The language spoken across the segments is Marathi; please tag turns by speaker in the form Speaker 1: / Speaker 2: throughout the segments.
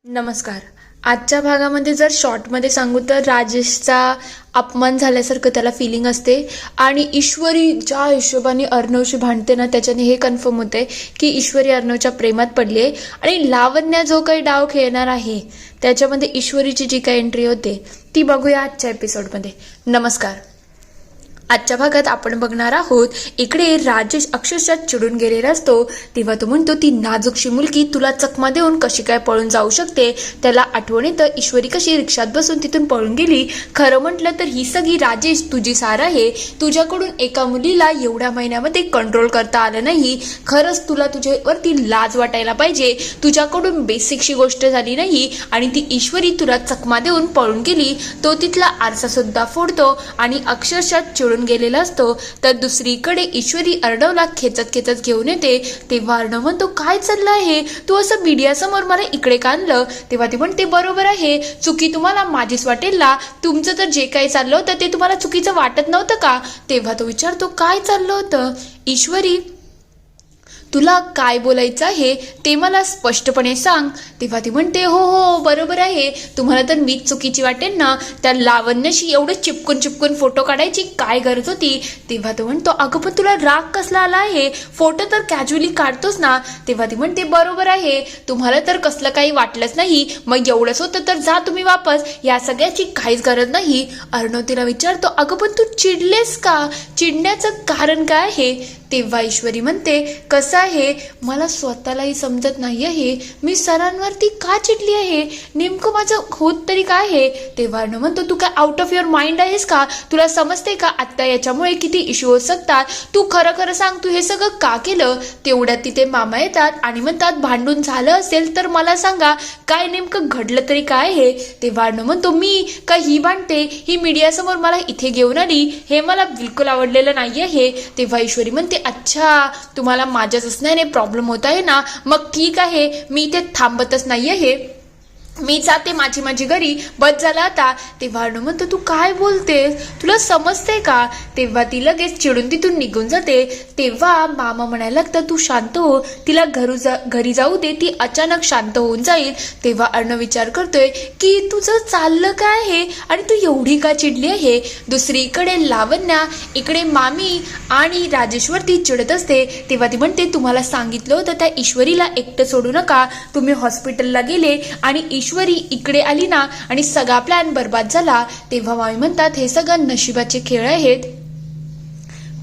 Speaker 1: नमस्कार. आजच्या भागामध्ये जर शॉर्टमध्ये सांगू तर राजेशचा अपमान झाल्यासारखं त्याला फिलिंग असते आणि ईश्वरी ज्या हिशोबाने अर्णवशी भांडते ना त्याच्याने हे कन्फर्म होते की ईश्वरी अर्णवच्या प्रेमात पडली आहे आणि लावण्या जो काही डाव खेळणार आहे त्याच्यामध्ये ईश्वरीची जी काही एंट्री होते ती बघूया आजच्या एपिसोडमध्ये. नमस्कार. आजच्या भागात आपण बघणार आहोत इकडे राजेश अक्षरशः चिडून गेलेला असतो तेव्हा तो म्हणतो ती नाजूकशी मुलगी तुला चकमा देऊन कशी काय पळून जाऊ शकते. त्याला आठवण येतं ईश्वरी कशी रिक्षात बसून तिथून पळून गेली. खरं म्हटलं तर ही सगळी राजेश तुझी सार आहे. तुझ्याकडून एका मुलीला एवढ्या महिन्यामध्ये कंट्रोल करता आलं नाही. खरंच तुला तुझ्यावरती लाज वाटायला पाहिजे. तुझ्याकडून बेसिकशी गोष्ट झाली नाही आणि ती ईश्वरी तुला चकमा देऊन पळून गेली. तो तिथला आरसा सुद्धा फोडतो आणि अक्षरशः चिडून गेलेला असतो. तर दुसरीकडे ईश्वरी अर्णवला खेचत घेऊन येते तेव्हा अर्णव म्हणतो काय चाललं आहे, तू असं मीडिया समोर मला इकडे का आणलं. तेव्हा ती म्हणते बरोबर आहे, चुकी तुम्हाला माझीच वाटेल ना. तुमचं तर जे काही चाललं होतं ते तुम्हाला चुकीचं वाटत नव्हतं का. तेव्हा तो विचारतो काय चाललं होतं. ईश्वरी तुला काय बोलायचं आहे ते मला स्पष्टपणे सांग. तेव्हा ती म्हणते हो हो बरोबर आहे, तुम्हाला तर मीच चुकीची वाटेल ना. त्या लावण्याशी एवढं चिपकून फोटो काढायची काय गरज होती. तेव्हा तो म्हणतो अगं पण तुला राग कसला आला आहे, फोटो तर कॅज्युअली काढतोस ना. तेव्हा ती म्हणते बरोबर आहे, तुम्हाला तर कसलं काही वाटलंच नाही, मग एवढंच होतं तर जा तुम्ही वापस, या सगळ्याची काहीच गरज नाही. अर्णव तिला विचारतो अगं पण तू चिडलेस का, चिडण्याचं कारण काय आहे. तेव्हा ईश्वरी म्हणते कसं आहे मला स्वतःलाही समजत नाही आहे, मी सरांवरती का चिडली आहे, नेमकं माझं होत तरी काय आहे. तेव्हा अर्णव म्हणतो तू काय आउट ऑफ युअर माइंड आहेस का, तुला समजते का आत्ता याच्यामुळे किती इश्यू होऊ शकतात. तू खरं सांग तू हे सगळं का केलं. तेवढ्यात तिथे मामा येतात आणि म्हणतात भांडून झालं असेल तर मला सांगा काय नेमकं घडलं तरी काय आहे. तेव्हा अर्णव म्हणतो मी का ही भांडते, ही मीडियासमोर मला इथे घेऊन आली, हे मला बिलकुल आवडलेलं नाही आहे. तेव्हा ईश्वरी म्हणते अच्छा तुम्हाला माझ्याच असण्याने प्रॉब्लेम होत आहे ना, मग ठीक आहे मी इथे थांबतच नाही आहे, मी जाते माझी घरी, बस झाला आता. तेव्हा अर्णव म्हणतो तू काय बोलतेस, तुला समजते का. तेव्हा ती लगेच चिडून तिथून निघून जाते. तेव्हा मामा म्हणायला लागतं तू शांत हो, तिला घरी जाऊ दे, ती अचानक शांत होऊन जाईल. तेव्हा अर्णव विचार करतोय की तुझं चाललं काय आहे आणि तू एवढी का चिडली आहे. दुसरीकडे लावण्या इकडे मामी आणि राजेशवरती चिडत असते. तेव्हा ती म्हणते तुम्हाला सांगितलं होतं त्या ईश्वरीला एकटं सोडू नका, तुम्ही हॉस्पिटलला गेले आणि ईश्वरी इकडे आली ना आणि सगळा प्लॅन बर्बाद झाला. तेव्हा मामी म्हणतात हे सगळं नशिबाचे खेळ आहेत.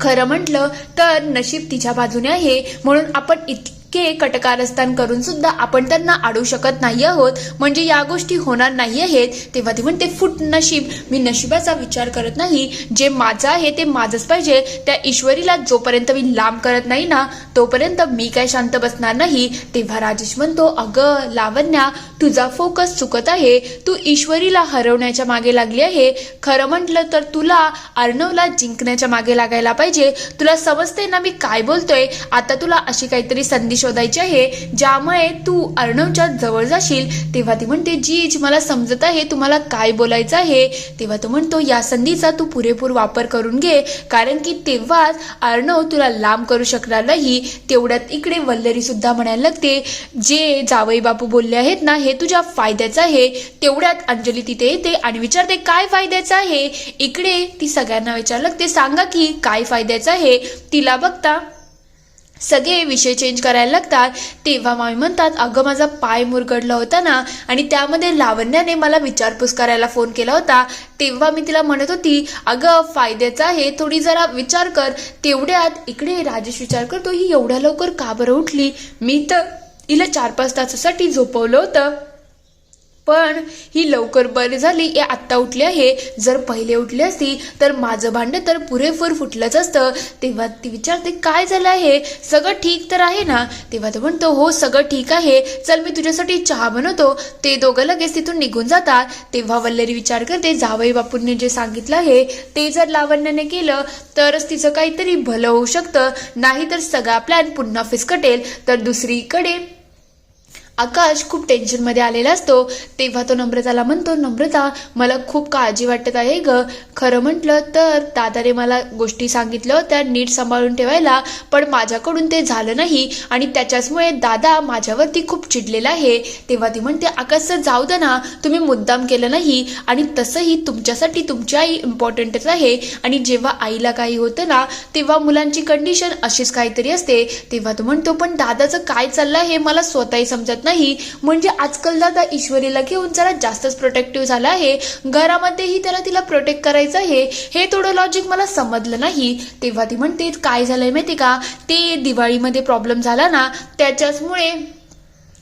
Speaker 1: खरं म्हटलं तर नशीब तिच्या बाजूने आहे म्हणून आपण इतके कटकारस्थान करून सुद्धा आपण त्यांना अडवू शकत नाही आहोत, म्हणजे या गोष्टी होणार नाही आहेत. तेव्हा ती म्हणते फुट नशीब, मी नशिबाचा विचार करत नाही, जे माझं आहे ते माझंच पाहिजे. त्या ईश्वरीला जोपर्यंत मी लांब करत नाही ना तोपर्यंत मी काय शांत बसणार नाही. तेव्हा राजेश म्हणतो अगं लावण्या तुझा फोकस चुकत आहे, तू ईश्वरीला हरवण्याच्या मागे लागली आहे. खरं म्हटलं तर तुला अर्णवला जिंकण्याच्या मागे लागायला पाहिजे. तुला समजते ना मी काय बोलतोय. आता तुला अशी काहीतरी संधी शोधायची आहे ज्यामुळे तू अर्णवच्या जवळ जाशील. तेव्हा ती म्हणते जीज मला समजत आहे तुम्हाला काय बोलायचं आहे. तेव्हा तो म्हणतो या संधीचा तू पुरेपूर वापर करून घे, कारण की तेव्हाच अर्णव तुला लांब करू शकणार नाही. तेवढ्यात इकडे वल्लरी सुद्धा म्हणायला लागते जे जावई बापू बोलले आहेत ना हे तुझ्या फायद्याचं आहे. तेवढ्यात अंजली तिथे येते आणि विचारते काय फायद्याचं आहे. इकडे ती सगळ्यांना विचारायला लागते सांगा की काय फायद्याचं आहे. तिला बघता सगळे विषय चेंज करायला लागतात. तेव्हा मामी म्हणतात अगं माझा पाय मुरगडला होता ना आणि त्यामध्ये लावण्याने मला विचारपूस करायला फोन केला होता. तेव्हा मी तिला म्हणत होती अगं फायद्याचं आहे, थोडी जरा विचार कर. तेवढ्यात इकडे राजेश विचार करतो ही एवढ्या लवकर का बरं उठली, मी तर हिला 4-5 तासासाठी झोपवलं होतं, पण ही लवकर बरी झाली या आत्ता उठली आहे. जर पहिले उठली असती तर माझं भांडं तर पुरेपूर फुटलंच असतं. तेव्हा ती विचारते काय झालं आहे, सगळं ठीक तर आहे ना. तेव्हा तो म्हणतो हो सगळं ठीक आहे, चल मी तुझ्यासाठी चहा बनवतो. ते दोघं लगेच तिथून निघून जातात. तेव्हा वल्लरी विचार करते जावई बापूंनी जे सांगितलं आहे ते जर लावण्याने केलं तरच तिचं काहीतरी भलं होऊ शकतं, नाही तर सगळा प्लॅन पुन्हा फिसकटेल. तर दुसरीकडे आकाश खूप टेन्शनमध्ये आलेला असतो तेव्हा तो नम्रताला म्हणतो, नम्रता मला खूप काळजी वाटत आहे ग. खरं म्हटलं तर दादाने मला गोष्टी सांगितल्या होत्या नीट सांभाळून ठेवायला, पण माझ्याकडून ते झालं नाही आणि त्याच्याचमुळे दादा माझ्यावरती खूप चिडलेला आहे. तेव्हा ती म्हणते, आकाश सर जाऊ दे ना, तुम्ही मुद्दाम केलं नाही आणि तसंही तुमच्यासाठी तुमची आई इम्पॉर्टंटच आहे आणि जेव्हा आईला काही होतं ना तेव्हा मुलांची कंडिशन अशीच काहीतरी असते. तेव्हा तो म्हणतो, पण दादाचं काय चाललंय हे मला स्वतःही समजत नाही. म्हणजे आजकाल दादा ईश्वरीला घेऊन जरा जास्तच प्रोटेक्टिव्ह झाला आहे, घरामध्येही त्याला तिला प्रोटेक्ट करायचं आहे, हे थोडं लॉजिक मला समजलं नाही. तेव्हा ती म्हणते, काय झालंय माहिती का, ते दिवाळीमध्ये प्रॉब्लेम झाला ना त्याच्याचमुळे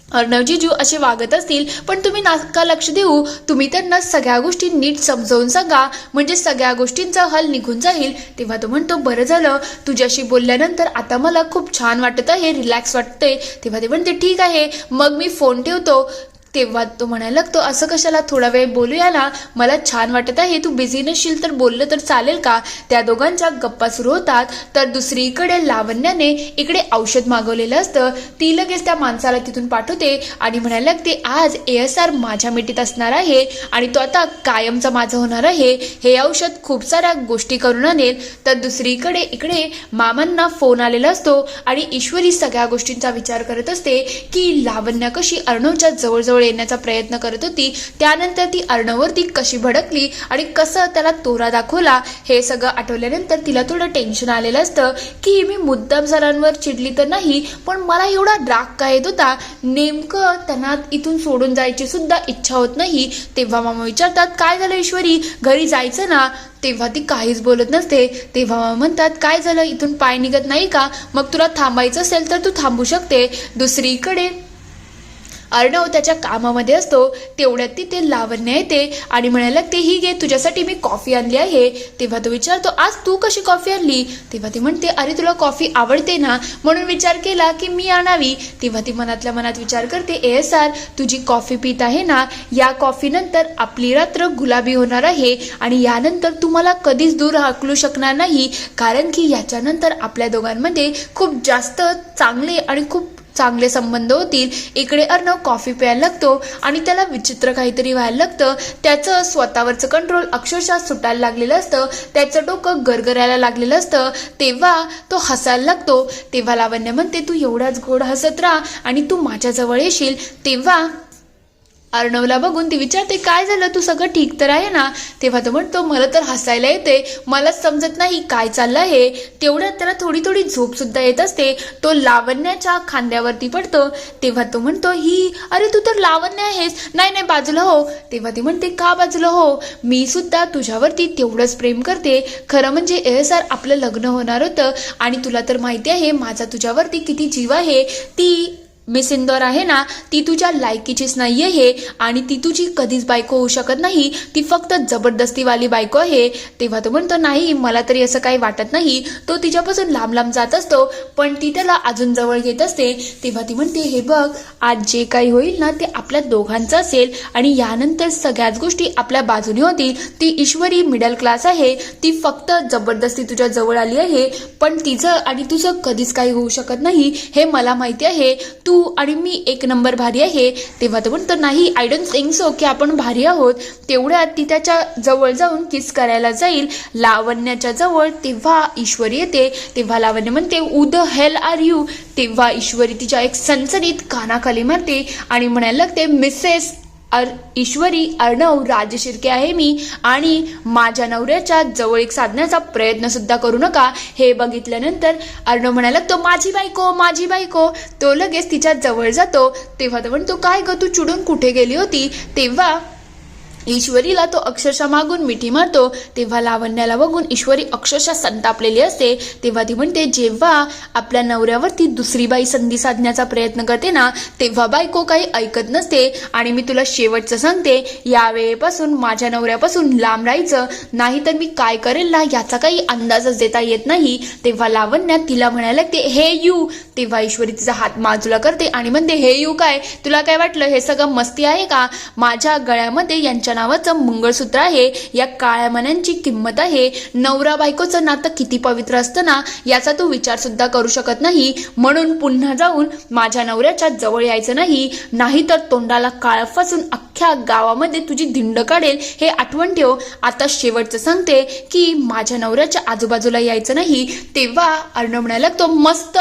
Speaker 1: अर्णव जीजू असे वागत असतील, पण तुम्ही नका लक्ष देऊ, तुम्ही त्यांना सगळ्या गोष्टी नीट समजावून सांगा, म्हणजे सगळ्या गोष्टींचा हल निघून जाईल. तेव्हा तो म्हणतो, बरं झालं तुझ्याशी बोलल्यानंतर आता मला खूप छान वाटत आहे, रिलॅक्स वाटतंय. तेव्हा ते म्हणते, ठीक आहे मग मी फोन ठेवतो. तेव्हा तो म्हणायला लागतो, असं कशाला, थोडा वेळ बोलूया ना, मला छान वाटत आहे, तू बिझी नसशील तर बोललं तर चालेल का. त्या दोघांच्या गप्पा सुरू होतात तर दुसरीकडे लावण्याने इकडे औषध मागवलेलं असतं. ती लगेच त्या माणसाला तिथून पाठवते आणि म्हणायला लागते, आज ASR माझ्या मिठीत असणार आहे आणि तो आता कायमचा माझा होणार आहे, हे औषध खूप साऱ्या गोष्टी करून आणेल. तर दुसरीकडे इकडे मामांना फोन आलेला असतो आणि ईश्वरी सगळ्या गोष्टींचा विचार करत असते की लावण्या कशी अर्णवच्या जवळजवळ येण्याचा प्रयत्न करत होती, त्यानंतर ती अर्णववरती कशी भडकली आणि कसं त्याला तोरा दाखवला, हे सगळं आठवल्यानंतर तिला थोडं टेन्शन आलेलं असतं की मी मुद्दाम सरांवर चिडली तर नाही, पण मला एवढा राग का येत होता, नेमकं त्यांना इथून सोडून जायची सुद्धा इच्छा होत नाही. तेव्हा मामा विचारतात, काय झालं ईश्वरी, घरी जायचं ना. तेव्हा ती काहीच बोलत नसते. तेव्हा मामा म्हणतात, काय झालं, इथून पाय निघत नाही का, मग तुला थांबायचं असेल तर तू थांबू शकते. दुसरीकडे अर्णव त्याच्या कामामध्ये असतो तेवढ्यात तिथे लावण्य येते आणि म्हणायला लागते, ही घे तुझ्यासाठी मी कॉफी आणली आहे. तेव्हा तो विचारतो, आज तू कशी कॉफी आणली. तेव्हा ती म्हणते, अरे तुला कॉफी आवडते ना म्हणून विचार केला की मी आणावी. तेव्हा ती मनातल्या मनात विचार करते, ASR तुझी कॉफी पीत आहे ना, या कॉफी नंतर आपली रात्र गुलाबी होणार आहे आणि यानंतर तू मला कधीच दूर हाकलू शकणार नाही, कारण की याच्यानंतर आपल्या दोघांमध्ये खूप जास्त चांगले आणि खूप चांगले संबंध होतील. इकडे अर्णव कॉफी प्यायला लागतो आणि त्याला विचित्र काहीतरी व्हायला लागतं. त्याचं स्वतःवरचं कंट्रोल अक्षरशः सुटायला लागलेलं असतं, त्याचं डोकं गरगरायला लागलेलं असतं. तेव्हा तो हसायला लागतो. तेव्हा लावण्य म्हणते, तू एवढाच गोड हसत राहा आणि तू माझ्याजवळ येशील. तेव्हा अर्णवला बघून ती विचारते, काय झालं, तू सगळं ठीक तर आहे ना. तेव्हा तो म्हणतो, मला तर हसायला येते, मलाच समजत नाही काय चाललं आहे. तेवढ्यात त्याला थोडी थोडी झोप सुद्धा येत असते. तो लावण्याच्या खांद्यावरती पडतो. तेव्हा तो म्हणतो, अरे तू तर लावण्य आहेस, नाही नाही बाजूला हो. तेव्हा ती म्हणते, का बाजूला हो, मी सुद्धा तुझ्यावरती तेवढंच प्रेम करते. खरं म्हणजे ASR आपलं लग्न होणार होतं आणि तुला तर माहिती आहे माझा तुझ्यावरती किती जीव आहे. ती मिस इंदौर आहे ना, ती तुझ्या लायकीचीच नाही आहे आणि ती तुझी कधीच बायको होऊ शकत नाही, ती फक्त जबरदस्तीवाली बायको आहे. तेव्हा तो म्हणतो, नाही मला तरी असं काही वाटत नाही. तो तिच्यापासून लांब लांब जात असतो पण ती त्याला अजून जवळ घेत असते. तेव्हा ती म्हणते, हे बघ आज जे काही होईल ना ते आपल्या दोघांचं असेल आणि यानंतर सगळ्याच गोष्टी आपल्या बाजूने होतील. ती ईश्वरी मिडल क्लास आहे, ती फक्त जबरदस्ती तुझ्या जवळ आली आहे, पण तिचं आणि तुझं कधीच काही होऊ शकत नाही हे मला माहिती आहे. तू आणि मी एक नंबर भारी आहे. तेव्हा तो म्हणतो, नाही आय डोंट थिंक सो की आपण भारी आहोत. तेवढ्यात ती त्याच्या जवळ जाऊन किस करायला जाईल लावण्याच्या जवळ. तेव्हा ईश्वरी येते. तेव्हा लावण्य म्हणते, who the hell are you. तेव्हा ईश्वरी तिच्या एक सनसनीत कानाखाली मारते आणि म्हणायला लागते, मिसेस ईश्वरी अर्णव राजशिर्के आहे मी आणि माझ्या नवऱ्याच्या जवळीक साधण्याचा प्रयत्न सुद्धा करू नका. हे बघितल्यानंतर अर्णव म्हणायला लागतो, माझी बायको माझी बायको. तो लगेच तिच्या जवळ जातो. तेव्हा तो म्हणतो, काय ग तू चिडून कुठे गेली होती. तेव्हा ईश्वरीला तो अक्षरशः मागून मिठी मारतो. तेव्हा लावण्याला बघून ईश्वरी अक्षरशः संतापलेली असते. तेव्हा ती म्हणते, जेव्हा आपल्या नवऱ्यावरती दुसरी बाई संधी साधण्याचा प्रयत्न करते ना तेव्हा बायको काही ऐकत नसते आणि मी तुला शेवटचं सांगते, यावेळेपासून माझ्या नवऱ्यापासून लांब राहायचं, नाही तर मी काय करेल ना याचा काही अंदाजच देता येत नाही. तेव्हा लावण्या तिला म्हणायला लागते, हे यू. तेव्हा ईश्वरी तिचा हात बाजूला करते आणि म्हणते, हे यू काय, तुला काय वाटलं हे सगळं मस्ती आहे का. माझ्या गळ्यामध्ये यांच्या नावाचं मंगळसूत्र आहे, या काळ्या मण्यांची किंमत आहे. नवरा बायकोचं नातं किती पवित्र असतं ना, याचा तू विचार सुद्धा करू शकत नाही. म्हणून पुन्हा जाऊन माझ्या नवऱ्याच्या जवळ यायचं नाही, नाहीतर तोंडाला काळं फासून अख्ख्या गावामध्ये तुझी धिंड काढेल, हे आठवण ठेव. आता शेवटचं सांगते की माझ्या नवऱ्याच्या आजूबाजूला यायचं नाही. तेव्हा अर्णव म्हणायला लागतो, मस्त,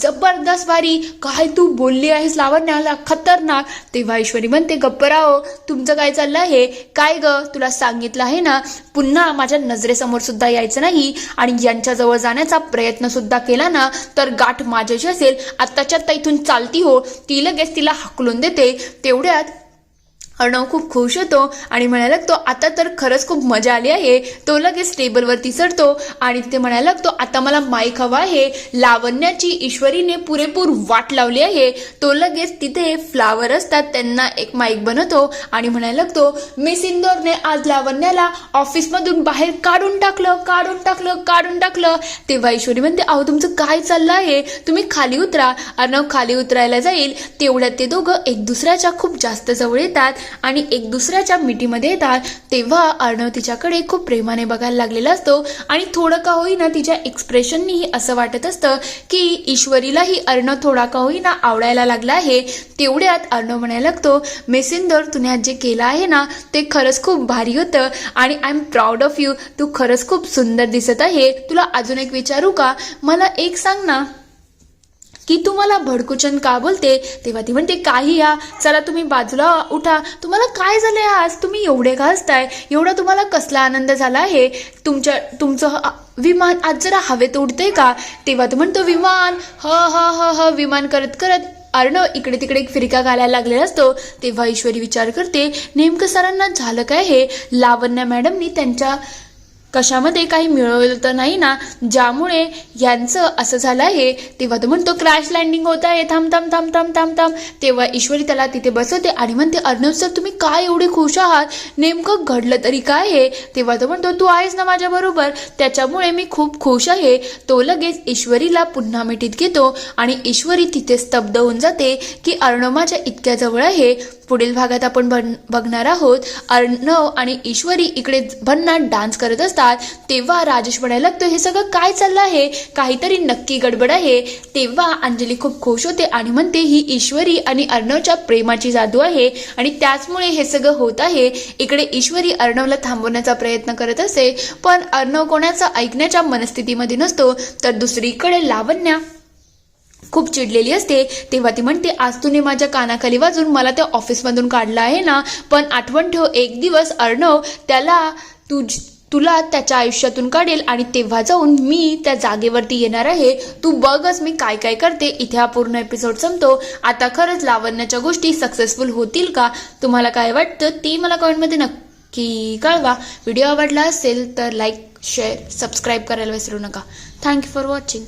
Speaker 1: जबरदस्त, भारी, काय तू बोलली आहेस लावण्याला, खतरनाक. तेव्हा ईश्वरी म्हणते, गप्प राहो, तुमचं काय चाललं आहे? काय ग, तुला सांगितलं आहे ना, पुन्हा माझ्या नजरेसमोर सुद्धा यायचं नाही, आणि यांच्याजवळ जाण्याचा प्रयत्न सुद्धा केला ना तर गाठ माझ्याशी असेल. आत्ताच्या आत्ता इथून चालती हो. ती लगेच तिला हाकलून देते. तेवढ्यात अर्णव खूप खुश होतो आणि म्हणायला लागतो, आता तर खरंच खूप मजा आली आहे. तो लगेच टेबलवरती चढतो आणि ते म्हणायला लागतो, आता मला माईक हवा आहे. लावण्याची ईश्वरीने पुरेपूर वाट लावली आहे. तो लगेच तिथे फ्लावर असतात त्यांना एक माईक बनवतो आणि म्हणायला लागतो, मिस इंदोरने आज लावण्याला ऑफिसमधून बाहेर काढून टाकलं. तेव्हा ईश्वरी म्हणते, अहो तुमचं काय चाललं आहे, तुम्ही खाली उतरा. अर्णव खाली उतरायला जाईल. तेवढ्यात ते दोघं एक दुसऱ्याच्या खूप जास्त जवळ येतात आणि एक दुसऱ्याच्या मिठीमध्ये येतात. तेव्हा अर्णव तिच्याकडे खूप प्रेमाने बघायला लागलेला असतो आणि थोडं का होईना तिच्या एक्सप्रेशननीही असं वाटत असतं की ईश्वरीलाही अर्णव थोडा का होईना आवडायला लागला आहे. तेवढ्यात अर्णव म्हणायला लागतो, मिस इंदोर, तुने आज जे केलं आहे ना ते खरंच खूप भारी होतं आणि I am proud of you. तू खरंच खूप सुंदर दिसत आहे. तुला अजून एक विचारू का? मला एक सांग ना की तू मला भडकुचन का बोलते? तेव्हा ती म्हणते, काही या, चला तुम्ही बाजूला उठा. तुम्हाला काय झालंय आज? तुम्ही एवढे का हसताय? एवढा तुम्हाला कसला आनंद झाला आहे? तुमचं विमान आज जरा हवेत उडतंय का? तेव्हा तो म्हणतो, विमान, ह विमान करत करत अर्णव इकडे तिकडे एक फिरका घालायला लागलेला असतो. तेव्हा ईश्वरी विचार करते, नेमकं सरांना झालं काय हे? लावण्या मॅडमनी त्यांच्या कशामध्ये काही मिळवलं तर नाही ना, ज्यामुळे यांचं असं झालं आहे? तेव्हा तो म्हणतो, क्रॅश लँडिंग होत आहे, थांब. तेव्हा ईश्वरी त्याला तिथे बसवते आणि म्हणते, अर्णव सर, तुम्ही काय एवढे खुश आहात? नेमकं घडलं तरी काय आहे? तेव्हा तो म्हणतो, तू आहेस ना माझ्या बरोबर, त्याच्यामुळे मी खूप खुश आहे. तो लगेच ईश्वरीला पुन्हा मिठीत घेतो आणि ईश्वरी तिथे स्तब्ध होऊन जाते की अर्णव माझ्या इतक्या जवळ आहे. पुढील भागात आपण बघणार आहोत, अर्णव आणि ईश्वरी इकडे भन्नाट डान्स करत असतात. तेव्हा राजेश म्हणायला लागतो, हे सगळं काय चाललं आहे? काहीतरी नक्की गडबड आहे. तेव्हा अंजली खूप खुश होते आणि म्हणते, ही ईश्वरी आणि अर्णवच्या प्रेमाची जादू आहे आणि त्याचमुळे हे सगळं होत आहे. इकडे ईश्वरी अर्णवला थांबवण्याचा प्रयत्न करत असते, पण अर्णव कोणाचा ऐकण्याच्या मनस्थितीमध्ये नसतो. तर दुसरीकडे लावण्या खूप चिडलेली असते. तेव्हा ती म्हणते, आज तुने माझ्या कानाखाली वाजून मला त्या ऑफिसमधून काढलं आहे ना, पण आठवण ठेव, एक दिवस अर्णव तुला त्याच्या आयुष्यातून काढेल आणि तेव्हा जाऊन मी त्या जागेवरती येणार आहे. तू बघच मी काय काय करते. इथे हा पूर्ण एपिसोड संपतो. आता खरंच लावण्याच्या गोष्टी सक्सेसफुल होतील का? तुम्हाला काय वाटतं ते मला कमेंटमध्ये नक्की कळवा. व्हिडिओ आवडला असेल तर लाईक, शेअर, सबस्क्राईब करायला विसरू नका. Thank you for watching.